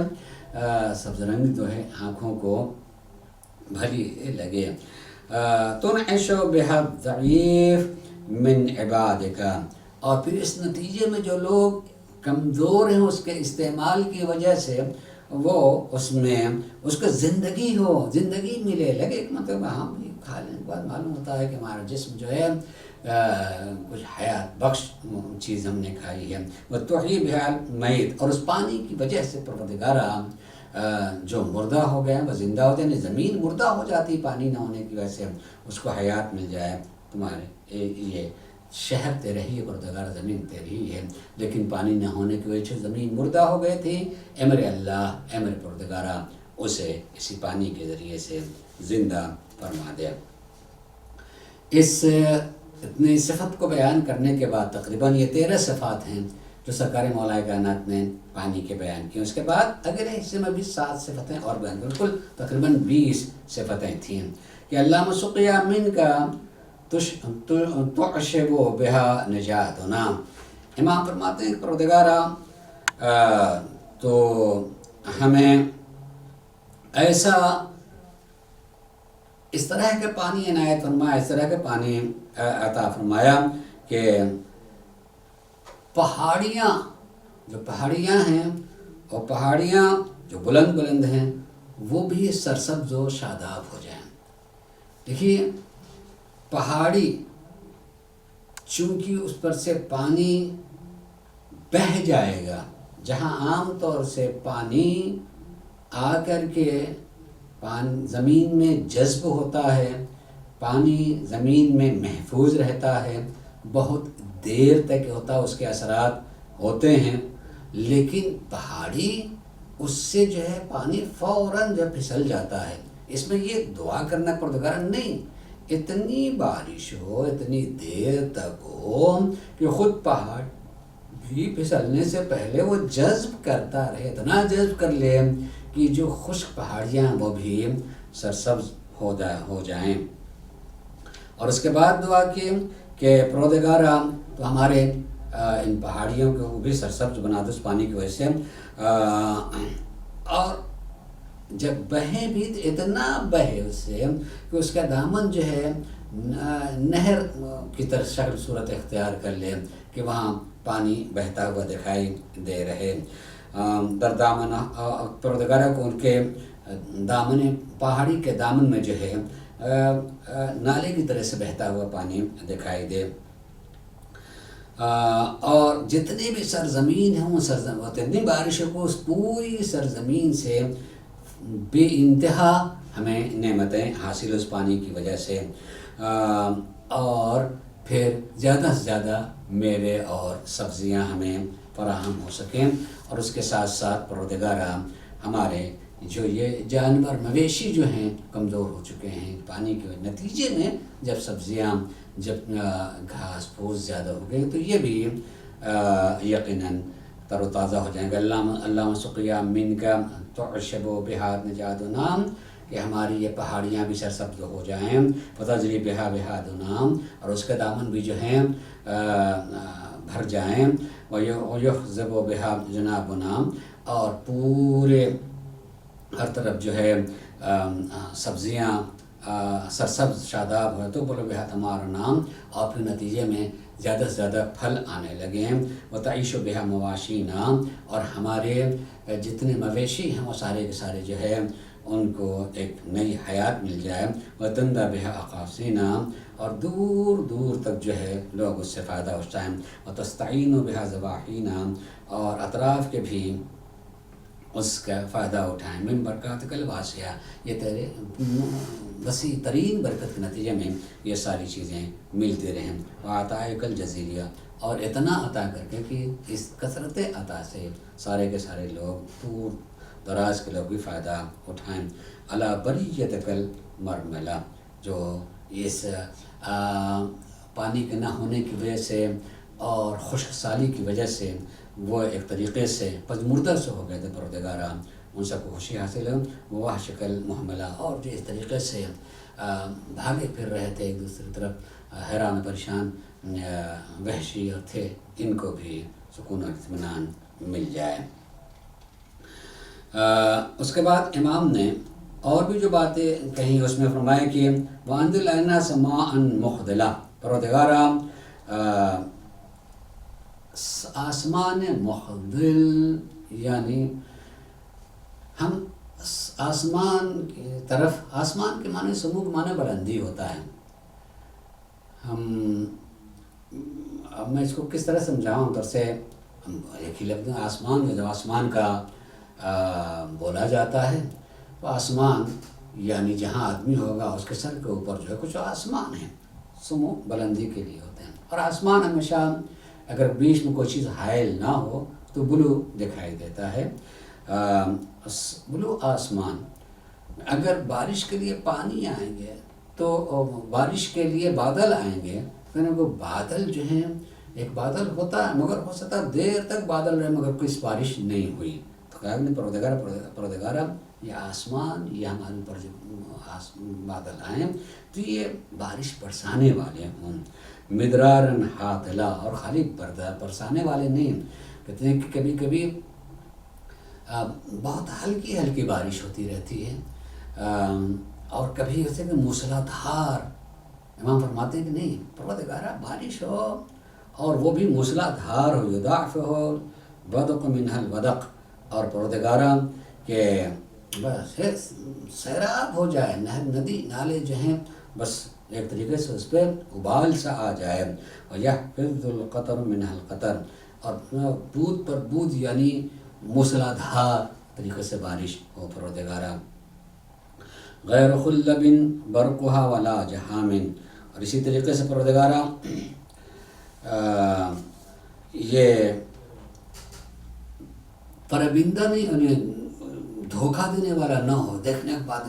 سبز رنگ جو ہے آنکھوں کو بھلی لگے. تنعش بها الضعیف من عبادک، اور پھر اس نتیجے میں جو لوگ کمزور ہیں اس کے استعمال کی وجہ سے وہ اس میں اس کو زندگی ہو، زندگی ملے لگے. مطلب ہم بھی کھا لینے کے بعد معلوم ہوتا ہے کہ ہمارا جسم جو ہے کچھ حیات بخش چیز ہم نے کھائی ہے. وتحیی بها المیت، اور اس پانی کی وجہ سے پروردگارہ جو مردہ ہو گئے وہ زندہ ہو جائیں. زمین مردہ ہو جاتی پانی نہ ہونے کی وجہ سے، اس کو حیات مل جائے. تمہارے یہ شہر تیرے ہی، پروردگار زمین تیری ہی ہے، لیکن پانی نہ ہونے کی وجہ سے زمین مردہ ہو گئی تھی. امر اللہ، امر پروردگارہ اسے اسی پانی کے ذریعے سے زندہ فرما دے. اس اتنی صفت کو بیان کرنے کے بعد تقریباً یہ 13 صفات ہیں جو سرکار مولا کائنات نے پانی کے بیان کی. اس کے بعد اگلے حصے میں بھی 7 صفتیں اور بیان کی، بالکل تقریباً 20 صفتیں تھیں. کہ اللہ سقیا من کا تعشب بها نجاتنا. امام فرماتے ہیں کہ پروردگارہ تو ہمیں ایسا اس طرح کے پانی عنایت فرمایا، اس طرح کے پانی عطا فرمایا کہ پہاڑیاں ہیں اور پہاڑیاں جو بلند بلند ہیں وہ بھی سرسبز و شاداب ہو جائیں. دیکھیے پہاڑی چونکہ اس پر سے پانی بہہ جائے گا، جہاں عام طور سے پانی آ کر کے زمین میں جذب ہوتا ہے، پانی زمین میں محفوظ رہتا ہے، بہت دیر تک ہوتا ہے، اس کے اثرات ہوتے ہیں. لیکن پہاڑی اس سے جو ہے پانی فوراً جب پھسل جاتا ہے. اس میں یہ دعا کرنا پروردگار نہیں اتنی بارش ہو، اتنی دیر تک ہو کہ خود پہاڑ بھی پھسلنے سے پہلے وہ جذب کرتا رہے، اتنا جذب کر لے کہ جو خشک پہاڑیاں وہ بھی سرسبز ہو جائیں. اور اس کے بعد دعا کی کہ پروردگارہ تو ہمارے ان پہاڑیوں کو بھی سرسبز بنا دو اس پانی کی وجہ سے، اور جب بہے بھی تو اتنا بہے اس سے کہ اس کا دامن جو ہے نہر کی طرح شکل صورت اختیار کر لے کہ وہاں پانی بہتا ہوا دکھائی دے رہے. در دامن پروردگارہ کو ان کے دامن پہاڑی کے دامن میں جو ہے نالے کی طرح سے بہتا ہوا پانی دکھائی دے، اور جتنی بھی سرزمین ہیں وہ اتنی بارشوں کو اس پوری سرزمین سے بے انتہا ہمیں نعمتیں حاصل اس پانی کی وجہ سے، اور پھر زیادہ سے زیادہ میوے اور سبزیاں ہمیں فراہم ہو سکیں، اور اس کے ساتھ ساتھ پروردگارہ ہمارے جو یہ جانور مویشی جو ہیں کمزور ہو چکے ہیں پانی کے نتیجے میں، جب سبزیاں جب گھاس پھوس زیادہ ہو گئے تو یہ بھی یقیناً تر و تازہ ہو جائیں گے۔ اللہ سقیا من کا تعشب و بہاد نجات و نام، کہ ہماری یہ پہاڑیاں بھی سرسبز ہو جائیں، فتجری بہا بہاد و نام، اور اس کے دامن بھی جو ہیں بھر جائیں، ویحذب و بہا جناب و نام، اور پورے ہر طرف جو ہے سبزیاں سرسبز شاداب ہے تو بولو بہا تمہارا نام، اور پھر نتیجے میں زیادہ سے زیادہ پھل آنے لگے، وتعیش و بہا مواشی نام، اور ہمارے جتنے مویشی ہیں وہ سارے کے سارے جو ہے ان کو ایک نئی حیات مل جائے، وتندہ بہا اقاصینا، اور دور دور تک جو ہے لوگ اس سے فائدہ اٹھائیں، وتستعین بہا ذواحینا، اور اطراف کے بھی اس کا فائدہ اٹھائیں، من برکات کل واسعہ، یہ تیرے وسیع ترین برکت کے نتیجے میں یہ ساری چیزیں ملتی رہیں، وعطائے کل جزیریہ، اور اتنا عطا کر کے کہ اس کثرت عطا سے سارے کے سارے لوگ دور دراز کے لوگ بھی فائدہ اٹھائیں، علی بریت کل مرملہ، جو اس پانی کے نہ ہونے کی وجہ سے اور خشک سالی کی وجہ سے وہ ایک طریقے سے پژمردہ سے ہو گئے تھے، پروردگارہ ان سب کو خوشی حاصل ہے، وہ شکل محملہ، اور جو اس طریقے سے بھاگے پھر رہے تھے ایک دوسری طرف حیران پریشان وحشی اور تھے، ان کو بھی سکون اور اطمینان مل جائے۔ اس کے بعد امام نے اور بھی جو باتیں کہیں اس میں فرمایا کہ وَأَنزِلْ عَلَيْنَا سَمَاءً مُخْضِلَةً، پروردگارہ آسمان مخضل، یعنی ہم آسمان کی طرف، آسمان کے معنی سمو کے معنی بلندی ہوتا ہے، اب میں اس کو کس طرح سمجھاؤں، در سے ایک ہی لفظ آسمان، جب آسمان کا بولا جاتا ہے تو آسمان یعنی جہاں آدمی ہوگا اس کے سر کے اوپر جو ہے کچھ آسمان ہے، سمو بلندی کے لیے ہوتے ہیں، اور آسمان ہمیشہ اگر بیچ میں کوئی چیز حائل نہ ہو تو بلو دکھائی دیتا ہے، بلو آسمان۔ اگر بارش کے لیے پانی آئیں گے تو بارش کے لیے بادل آئیں گے، تو وہ بادل جو ہیں ایک بادل ہوتا ہے مگر ہو سکتا ہے دیر تک بادل رہے مگر کوئی بارش نہیں ہوئی، تو کہا کہ پروردگارہ یہ آسمان، یہ ہمارے اوپر جو بادل آئیں تو یہ بارش برسانے والے ہوں، مدرارن حاطلا، اور خالی برسانے والے نہیں، کہتے ہیں کہ کبھی کبھی بہت ہلکی ہلکی بارش ہوتی رہتی ہے، اور کبھی ایسے کہ موسلا دھار، امام فرماتے ہیں کہ نہیں پروردگارہ بارش ہو اور وہ بھی موسلا دھار ہو، یضاعف ہو بدق منہ الودق، اور پروردگارہ کہ بس سیراب ہو جائے، نہر ندی نالے جو ہیں بس ایک طریقے سے اس پہ ابال سا آ جائے، وَيَحْفِظُ الْقَطَرُ مِنْهَا الْقَطَرُ، اور بوند پر بوند یعنی موسلا دھار طریقے سے بارش ہو پروردگارہ، غیر خلب برقها ولا جہام، اور اسی طریقے سے پروردگارہ یہ پربندہ نہیں، انہیں دھوکہ دینے والا نہ ہو، دیکھنے کے بعد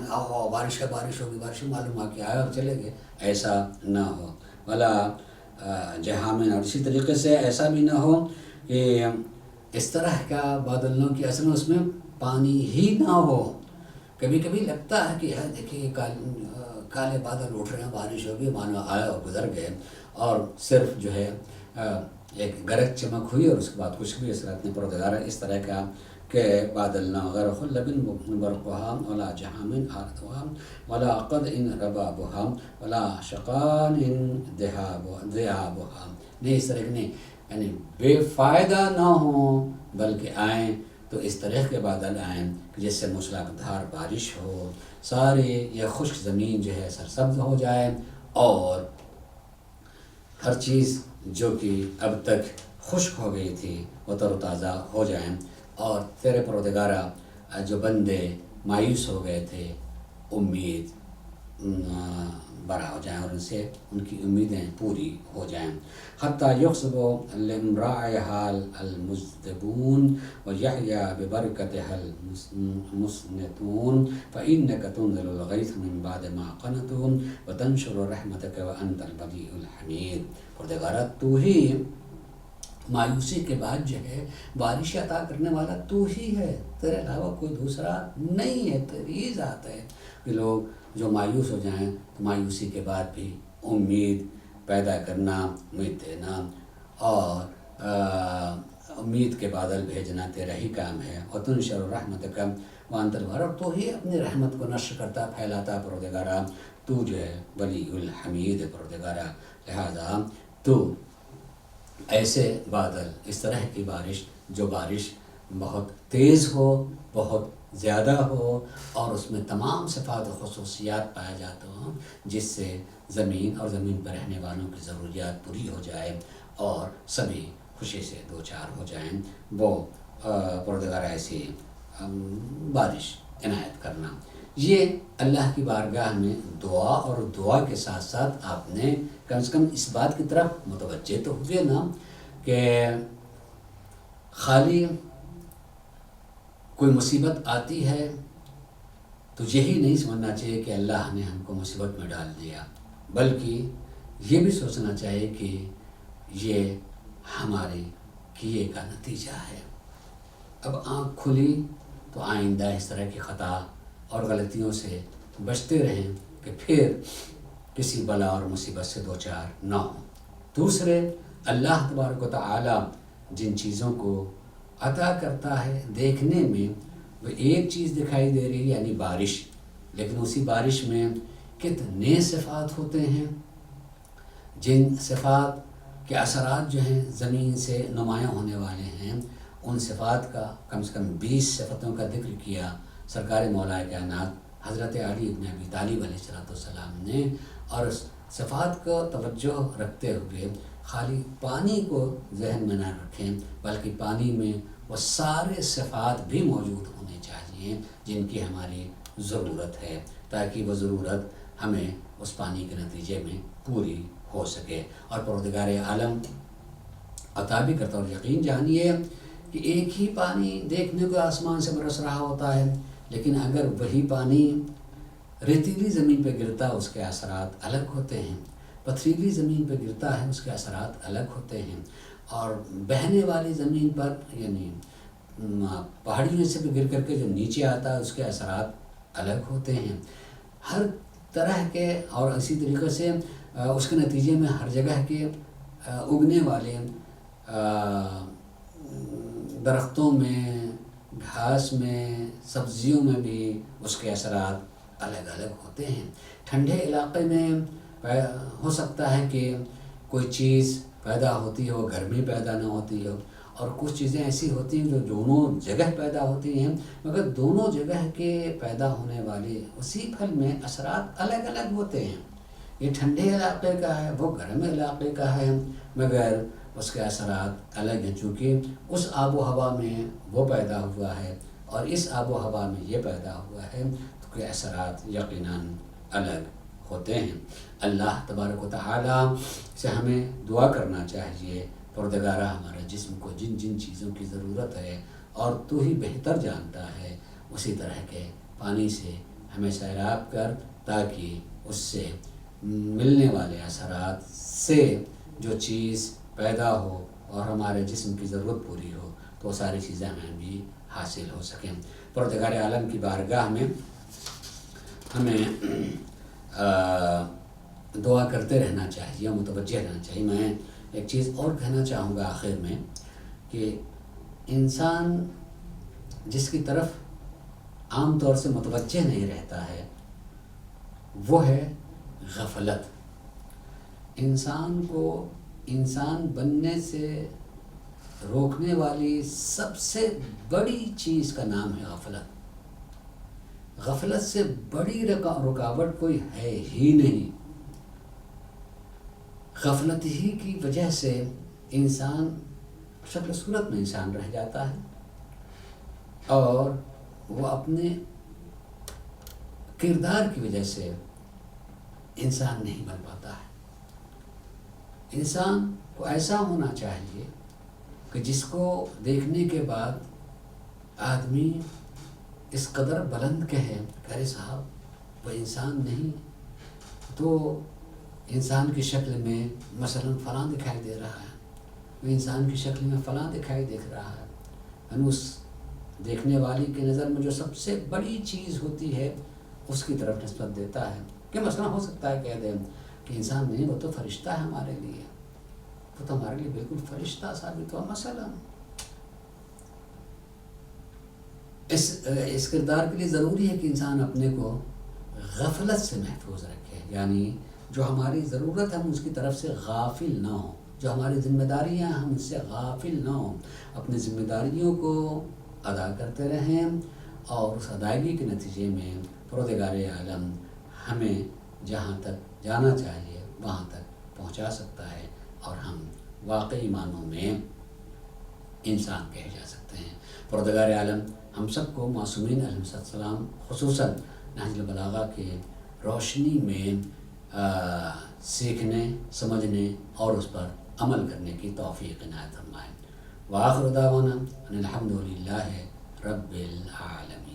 بارش ہوگی، بارش معلوم آ کے آئے اور چلے گئے، ایسا نہ ہو، ولا جہامن، اور اسی طریقے سے ایسا بھی نہ ہو کہ اس طرح کا بادل نہ کہ اصل میں اس میں پانی ہی نہ ہو، کبھی کبھی لگتا ہے کہ دیکھیے کالے بادل اٹھ رہے ہیں، بارش ہوگی، مانو آئے اور گزر گئے، اور صرف جو ہے ایک گرج چمک ہوئی اور اس کے بعد کچھ بھی اس رات نے پروردگارہ اس طرح کا کہ بادل نہ غیر خلب برقها ولا جہام آردها ولا قدع ربابها ولا شقان ذهابها، نہیں اس طرح کے نہیں، یعنی بے فائدہ نہ ہوں بلکہ آئیں تو اس طرح کے بادل آئیں کہ جس سے موسلادھار بارش ہو، سارے یہ خشک زمین جو ہے سرسبز ہو جائے، اور ہر چیز جو کہ اب تک خشک ہو گئی تھی وہ تر و تازہ ہو جائیں، اور تیرے پروردگارہ جو بندے مایوس ہو گئے تھے امید برا ہو جائیں، اور ان سے ان کی امیدیں پوری ہو جائیں۔ حتیٰ یخصب لامرائها المجذبون ویحییٰ ببرکتها المسنتون فإنک تنزل الغیث من بعد ما قنطوا وتنشر رحمتک وانت البدیع الحمید۔ پروردگارہ تو ہی مایوسی کے بعد جو ہے بارش عطا کرنے والا تو ہی ہے، تیرے علاوہ کوئی دوسرا نہیں ہے، تیری ذات ہے کہ لوگ جو مایوس ہو جائیں تو مایوسی کے بعد بھی امید پیدا کرنا، امید دینا اور امید کے بادل بھیجنا تیرا ہی کام ہے۔ اور تنشر رحمتک وانت البر، اور تو ہی اپنی رحمت کو نشر کرتا پھیلاتا پروردگارہ، تو جو ہے ولی الحمید پروردگارہ، لہذا تو ایسے بادل، اس طرح کی بارش، جو بارش بہت تیز ہو، بہت زیادہ ہو، اور اس میں تمام صفات و خصوصیات پایا جاتے ہوں، جس سے زمین اور زمین پر رہنے والوں کی ضروریات پوری ہو جائے اور سبھی خوشی سے دو چار ہو جائیں، وہ پروردگار ایسی بارش عنایت کرنا۔ یہ اللہ کی بارگاہ میں دعا، اور دعا کے ساتھ ساتھ آپ نے کم سے کم اس بات کی طرف متوجہ تو ہوئے نا کہ خالی کوئی مصیبت آتی ہے تو یہی نہیں سمجھنا چاہیے کہ اللہ نے ہم کو مصیبت میں ڈال دیا، بلکہ یہ بھی سوچنا چاہیے کہ یہ ہمارے کیے کا نتیجہ ہے۔ اب آنکھ کھلی تو آئندہ اس طرح کی خطا اور غلطیوں سے بچتے رہیں کہ پھر کسی بلا اور مصیبت سے دو چار نہ ہوں۔ دوسرے، اللہ تبارک و تعالی جن چیزوں کو عطا کرتا ہے، دیکھنے میں وہ ایک چیز دکھائی دے رہی ہے یعنی بارش، لیکن اسی بارش میں کتنے صفات ہوتے ہیں، جن صفات کے اثرات جو ہیں زمین سے نمایاں ہونے والے ہیں۔ ان صفات کا کم سے کم 20 صفتوں کا ذکر کیا سرکار مولا کائنات حضرت علی بن ابی طالب علیہ السلام نے، اور صفات کو توجہ رکھتے ہوئے خالی پانی کو ذہن میں نہ رکھیں، بلکہ پانی میں وہ سارے صفات بھی موجود ہونے چاہیے جن کی ہماری ضرورت ہے، تاکہ وہ ضرورت ہمیں اس پانی کے نتیجے میں پوری ہو سکے۔ اور پروردگار عالم عطا بھی کرتا، اور یقین جانیے کہ ایک ہی پانی دیکھنے کو آسمان سے برس رہا ہوتا ہے، لیکن اگر وہی پانی ریتیلی زمین پہ گرتا اس کے اثرات الگ ہوتے ہیں، پتھریلی زمین پہ گرتا ہے اس کے اثرات الگ ہوتے ہیں، اور بہنے والی زمین پر یعنی پہاڑیوں سے بھی گر کر کے جو نیچے آتا ہے اس کے اثرات الگ ہوتے ہیں، ہر طرح کے۔ اور اسی طریقے سے اس کے نتیجے میں ہر جگہ کے اگنے والے درختوں میں، گھاس میں، سبزیوں میں بھی اس کے اثرات الگ الگ ہوتے ہیں۔ ٹھنڈے علاقے میں ہو سکتا ہے کہ کوئی چیز پیدا ہوتی ہو، گرمی پیدا نہ ہوتی ہو، اور کچھ چیزیں ایسی ہوتی ہیں جو دونوں جگہ پیدا ہوتی ہیں، مگر دونوں جگہ کے پیدا ہونے والے اسی پھل میں اثرات الگ الگ ہوتے ہیں۔ یہ ٹھنڈے علاقے کا ہے، وہ گرم علاقے کا ہے، مگر اس کے اثرات الگ ہیں، چونکہ اس آب و ہوا میں وہ پیدا ہوا ہے اور اس آب و ہوا میں یہ پیدا ہوا ہے، تو کہ اثرات یقیناً الگ ہوتے ہیں۔ اللہ تبارک و تعالی سے ہمیں دعا کرنا چاہیے، پروردگارہ ہمارے جسم کو جن جن چیزوں کی ضرورت ہے اور تو ہی بہتر جانتا ہے، اسی طرح کے پانی سے ہمیں سیراب کر، تاکہ اس سے ملنے والے اثرات سے جو چیز پیدا ہو اور ہمارے جسم کی ضرورت پوری ہو، تو وہ ساری چیزیں ہمیں بھی حاصل ہو سکیں۔ پروردگار عالم کی بارگاہ میں ہمیں دعا کرتے رہنا چاہیے، متوجہ رہنا چاہیے۔ میں ایک چیز اور کہنا چاہوں گا آخر میں کہ انسان جس کی طرف عام طور سے متوجہ نہیں رہتا ہے وہ ہے غفلت۔ انسان کو انسان بننے سے روکنے والی سب سے بڑی چیز کا نام ہے غفلت۔ غفلت سے بڑی رکاوٹ کوئی ہے ہی نہیں۔ غفلت ہی کی وجہ سے انسان شکل صورت میں انسان رہ جاتا ہے اور وہ اپنے کردار کی وجہ سے انسان نہیں بن پاتا ہے۔ انسان کو ایسا ہونا چاہیے کہ جس کو دیکھنے کے بعد آدمی اس قدر بلند کہے کہ ارے صاحب وہ انسان نہیں تو انسان کی شکل میں مثلا فلاں دکھائی دے رہا ہے، وہ انسان کی شکل میں فلاں دکھائی دیکھ رہا ہے، یعنی اس دیکھنے والی کی نظر میں جو سب سے بڑی چیز ہوتی ہے اس کی طرف نسبت دیتا ہے۔ کہ مثلا ہو سکتا ہے کہہ دیں کہ انسان نہیں، وہ تو فرشتہ ہے ہمارے لیے، وہ تو ہمارے لیے بالکل فرشتہ ثابت ہوا۔ مثلا اس کردار کے لیے ضروری ہے کہ انسان اپنے کو غفلت سے محفوظ رکھے، یعنی جو ہماری ضرورت ہے ہم اس کی طرف سے غافل نہ ہوں، جو ہماری ذمہ داریاں ہم اس سے غافل نہ ہوں، اپنی ذمہ داریوں کو ادا کرتے رہیں اور اس ادائیگی کے نتیجے میں پروردگار عالم ہمیں جہاں تک جانا چاہیے وہاں تک پہنچا سکتا ہے اور ہم واقعی معنوں میں انسان کہے جا سکتے ہیں۔ پروردگار عالم ہم سب کو معصومین علیہ السلام خصوصاً نہج البلاغہ کے روشنی میں سیکھنے، سمجھنے اور اس پر عمل کرنے کی توفیق عنایت فرمائے۔ وآخر دعوانا ان الحمد للہ رب العالمین۔